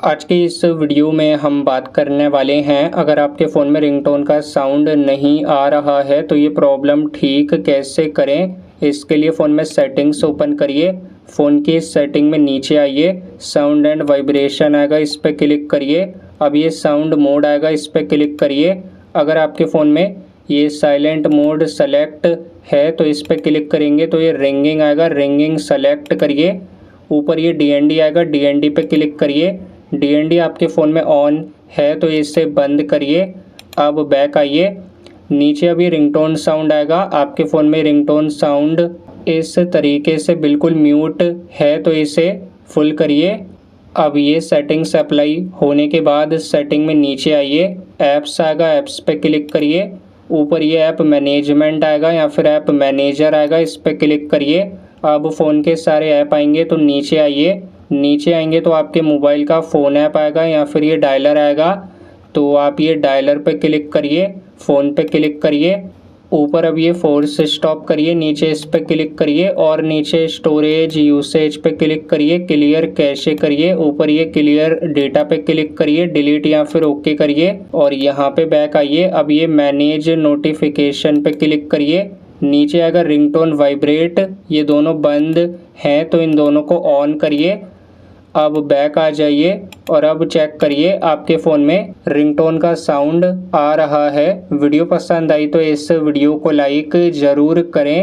आज की इस वीडियो में हम बात करने वाले हैं, अगर आपके फ़ोन में रिंगटोन का साउंड नहीं आ रहा है तो ये प्रॉब्लम ठीक कैसे करें। इसके लिए फ़ोन में सेटिंग्स ओपन करिए, फ़ोन की सेटिंग में नीचे आइए, साउंड एंड वाइब्रेशन आएगा, इस पर क्लिक करिए। अब ये साउंड मोड आएगा, इस पर क्लिक करिए। अगर आपके फ़ोन में ये साइलेंट मोड सेलेक्ट है तो इस पर क्लिक करेंगे तो ये रिंगिंग आएगा, रिंगिंग सेलेक्ट करिए। ऊपर ये DND आएगा, DND पे क्लिक करिए। DND आपके फ़ोन में ऑन है तो इसे बंद करिए। अब बैक आइए, नीचे अभी रिंगटोन साउंड आएगा, आपके फ़ोन में रिंगटोन साउंड इस तरीके से बिल्कुल म्यूट है तो इसे फुल करिए। अब ये सेटिंग्स अप्लाई होने के बाद सेटिंग में नीचे आइए, ऐप्स आएगा, ऐप्स पे क्लिक करिए। ऊपर ये ऐप मैनेजमेंट आएगा या फिर ऐप मैनेजर आएगा, इस पर क्लिक करिए। अब फ़ोन के सारे ऐप आएंगे तो नीचे आइए, नीचे आएंगे तो आपके मोबाइल का फ़ोन ऐप आएगा या फिर ये डायलर आएगा, तो आप ये डायलर पे क्लिक करिए, फ़ोन पे क्लिक करिए। ऊपर अब ये फोर्स स्टॉप करिए, नीचे इस पे क्लिक करिए और नीचे स्टोरेज यूसेज पे क्लिक करिए, क्लियर कैशे करिए। ऊपर ये क्लियर डेटा पे क्लिक करिए, डिलीट या फिर ओके करिए और यहाँ पे बैक आइए। अब ये मैनेज नोटिफिकेशन पे क्लिक करिए, नीचे अगर रिंगटोन वाइब्रेट ये दोनों बंद हैं तो इन दोनों को ऑन करिए। अब बैक आ जाइए और अब चेक करिए आपके फ़ोन में रिंगटोन का साउंड आ रहा है। वीडियो पसंद आई तो इस वीडियो को लाइक ज़रूर करें।